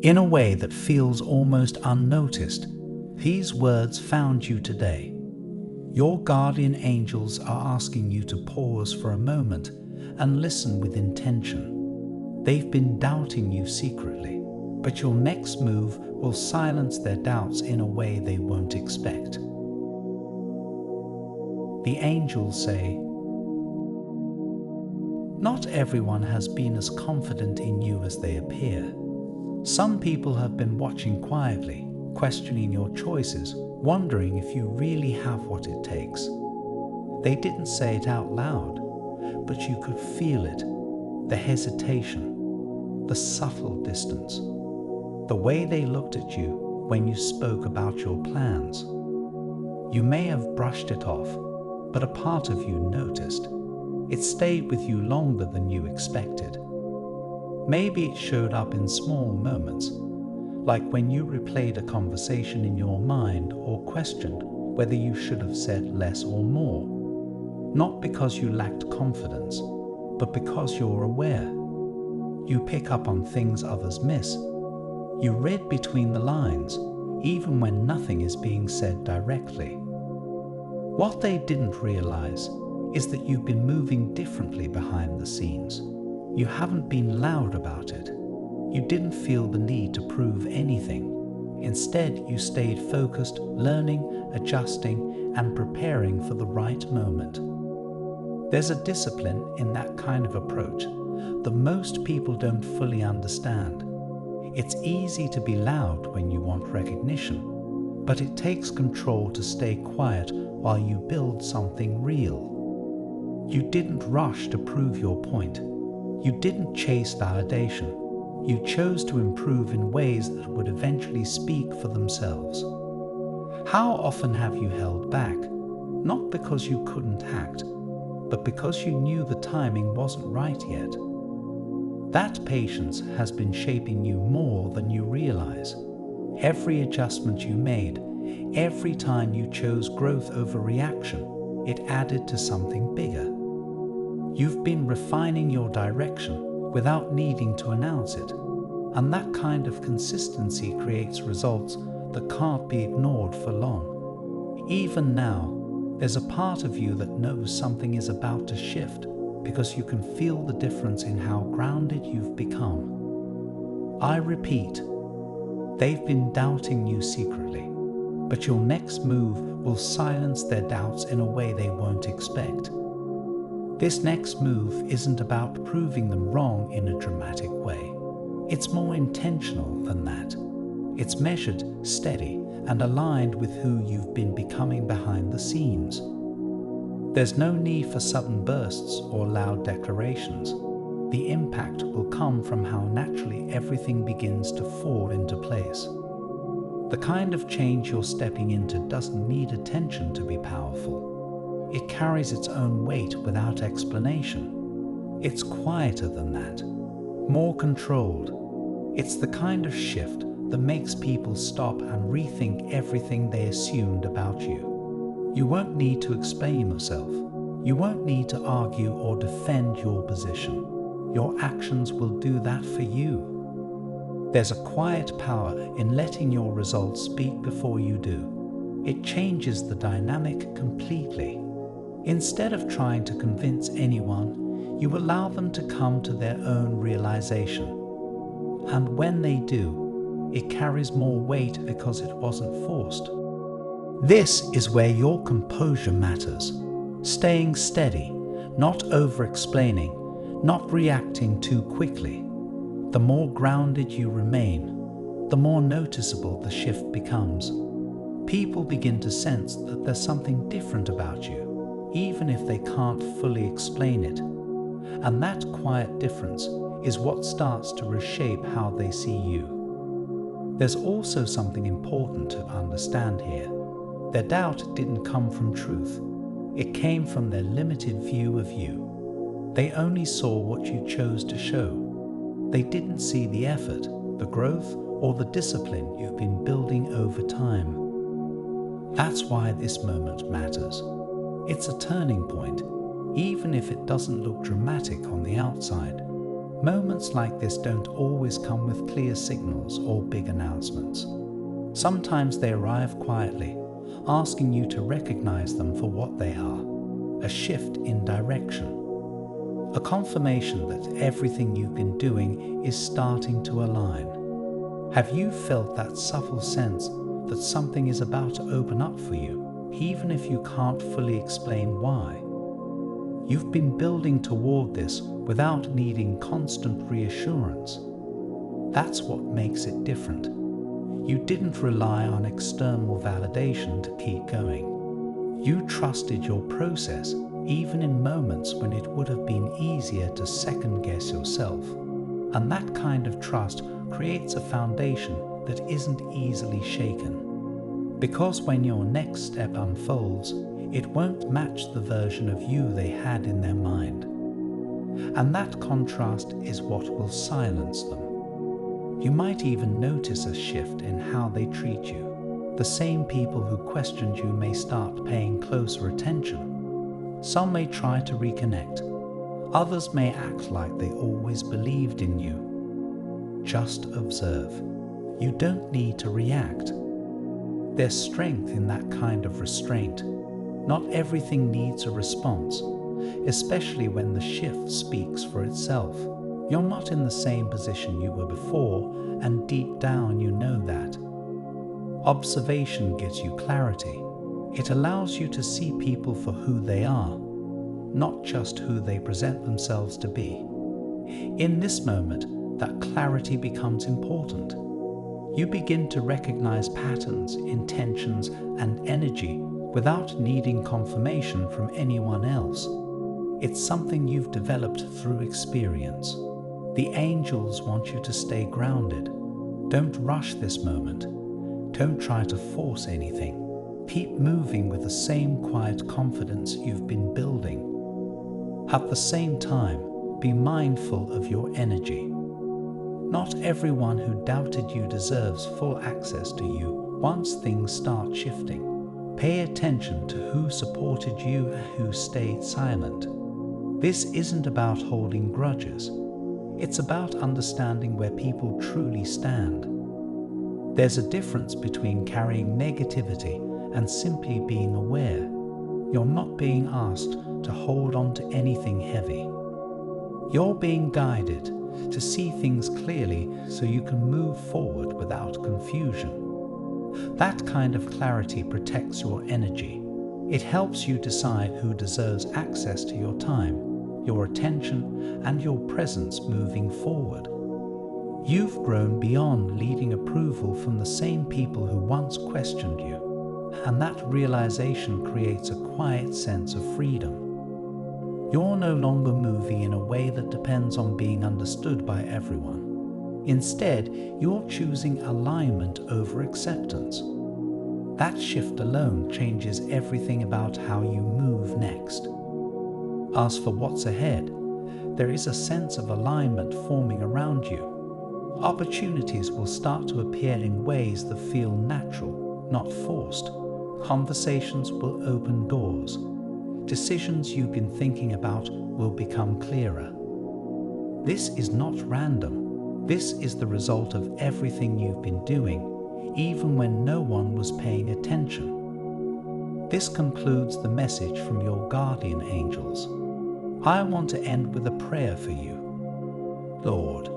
in a way that feels almost unnoticed, these words found you today. Your guardian angels are asking you to pause for a moment and listen with intention. They've been doubting you secretly, but your next move will silence their doubts in a way they won't expect. The angels say, "Not everyone has been as confident in you as they appear. Some people have been watching quietly, questioning your choices, wondering if you really have what it takes." They didn't say it out loud, but you could feel it, the hesitation, the subtle distance, the way they looked at you when you spoke about your plans. You may have brushed it off, but a part of you noticed. It stayed with you longer than you expected. Maybe it showed up in small moments, like when you replayed a conversation in your mind or questioned whether you should have said less or more. Not because you lacked confidence, but because you're aware. You pick up on things others miss. You read between the lines, even when nothing is being said directly. What they didn't realize is that you've been moving differently behind the scenes. You haven't been loud about it. You didn't feel the need to prove anything. Instead, you stayed focused, learning, adjusting, and preparing for the right moment. There's a discipline in that kind of approach that most people don't fully understand. It's easy to be loud when you want recognition, but it takes control to stay quiet while you build something real. You didn't rush to prove your point. You didn't chase validation. You chose to improve in ways that would eventually speak for themselves. How often have you held back? Not because you couldn't act, but because you knew the timing wasn't right yet. That patience has been shaping you more than you realize. Every adjustment you made, every time you chose growth over reaction, it added to something bigger. You've been refining your direction without needing to announce it, and that kind of consistency creates results that can't be ignored for long. Even now, there's a part of you that knows something is about to shift because you can feel the difference in how grounded you've become. I repeat, they've been doubting you secretly, but your next move will silence their doubts in a way they won't expect. This next move isn't about proving them wrong in a dramatic way. It's more intentional than that. It's measured, steady, and aligned with who you've been becoming behind the scenes. There's no need for sudden bursts or loud declarations. The impact will come from how naturally everything begins to fall into place. The kind of change you're stepping into doesn't need attention to be powerful. It carries its own weight without explanation. It's quieter than that, more controlled. It's the kind of shift that makes people stop and rethink everything they assumed about you. You won't need to explain yourself. You won't need to argue or defend your position. Your actions will do that for you. There's a quiet power in letting your results speak before you do. It changes the dynamic completely. Instead of trying to convince anyone, you allow them to come to their own realization. And when they do, it carries more weight because it wasn't forced. This is where your composure matters. Staying steady, not over-explaining, not reacting too quickly. The more grounded you remain, the more noticeable the shift becomes. People begin to sense that there's something different about you, even if they can't fully explain it. And that quiet difference is what starts to reshape how they see you. There's also something important to understand here. Their doubt didn't come from truth. It came from their limited view of you. They only saw what you chose to show. They didn't see the effort, the growth, or the discipline you've been building over time. That's why this moment matters. It's a turning point, even if it doesn't look dramatic on the outside. Moments like this don't always come with clear signals or big announcements. Sometimes they arrive quietly, asking you to recognize them for what they are: a shift in direction, a confirmation that everything you've been doing is starting to align. Have you felt that subtle sense that something is about to open up for you, even if you can't fully explain why? You've been building toward this without needing constant reassurance. That's what makes it different. You didn't rely on external validation to keep going. You trusted your process, even in moments when it would have been easier to second-guess yourself. And that kind of trust creates a foundation that isn't easily shaken. Because when your next step unfolds, it won't match the version of you they had in their mind. And that contrast is what will silence them. You might even notice a shift in how they treat you. The same people who questioned you may start paying closer attention. Some may try to reconnect. Others may act like they always believed in you. Just observe. You don't need to react. There's strength in that kind of restraint. Not everything needs a response, especially when the shift speaks for itself. You're not in the same position you were before, and deep down you know that. Observation gives you clarity. It allows you to see people for who they are, not just who they present themselves to be. In this moment, that clarity becomes important. You begin to recognize patterns, intentions, and energy without needing confirmation from anyone else. It's something you've developed through experience. The angels want you to stay grounded. Don't rush this moment. Don't try to force anything. Keep moving with the same quiet confidence you've been building. At the same time, be mindful of your energy. Not everyone who doubted you deserves full access to you once things start shifting. Pay attention to who supported you and who stayed silent. This isn't about holding grudges. It's about understanding where people truly stand. There's a difference between carrying negativity and simply being aware. You're not being asked to hold on to anything heavy. You're being guided to see things clearly so you can move forward without confusion. That kind of clarity protects your energy. It helps you decide who deserves access to your time, your attention, and your presence moving forward. You've grown beyond needing approval from the same people who once questioned you, and that realization creates a quiet sense of freedom. You're no longer moving in a way that depends on being understood by everyone. Instead, you're choosing alignment over acceptance. That shift alone changes everything about how you move next. As for what's ahead, there is a sense of alignment forming around you. Opportunities will start to appear in ways that feel natural, not forced. Conversations will open doors. Decisions you've been thinking about will become clearer. This is not random. This is the result of everything you've been doing, even when no one was paying attention. This concludes the message from your guardian angels. I want to end with a prayer for you. Lord,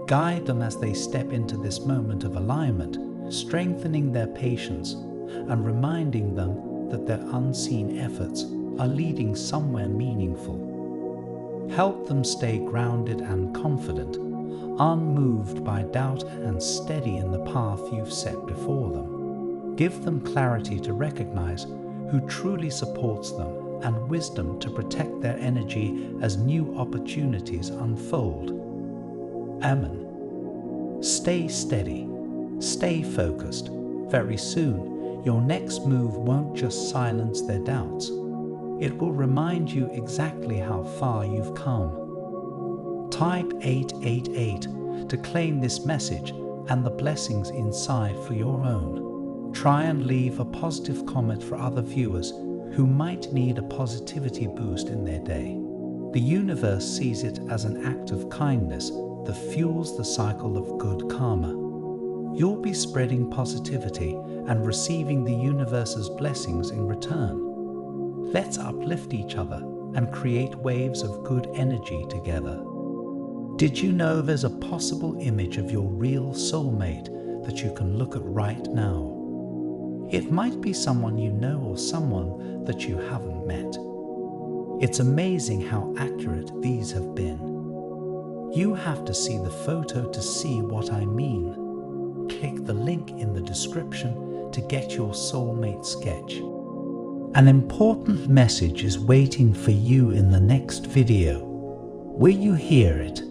guide them as they step into this moment of alignment, strengthening their patience and reminding them that their unseen efforts are leading somewhere meaningful. Help them stay grounded and confident, unmoved by doubt and steady in the path you've set before them. Give them clarity to recognize who truly supports them and wisdom to protect their energy as new opportunities unfold. Amen. Stay steady. Stay focused. Very soon, your next move won't just silence their doubts. It will remind you exactly how far you've come. Type 888 to claim this message and the blessings inside for your own. Try and leave a positive comment for other viewers who might need a positivity boost in their day. The universe sees it as an act of kindness that fuels the cycle of good karma. You'll be spreading positivity and receiving the universe's blessings in return. Let's uplift each other and create waves of good energy together. Did you know there's a possible image of your real soulmate that you can look at right now? It might be someone you know or someone that you haven't met. It's amazing how accurate these have been. You have to see the photo to see what I mean. Click the link in the description to get your soulmate sketch. An important message is waiting for you in the next video. Will you hear it?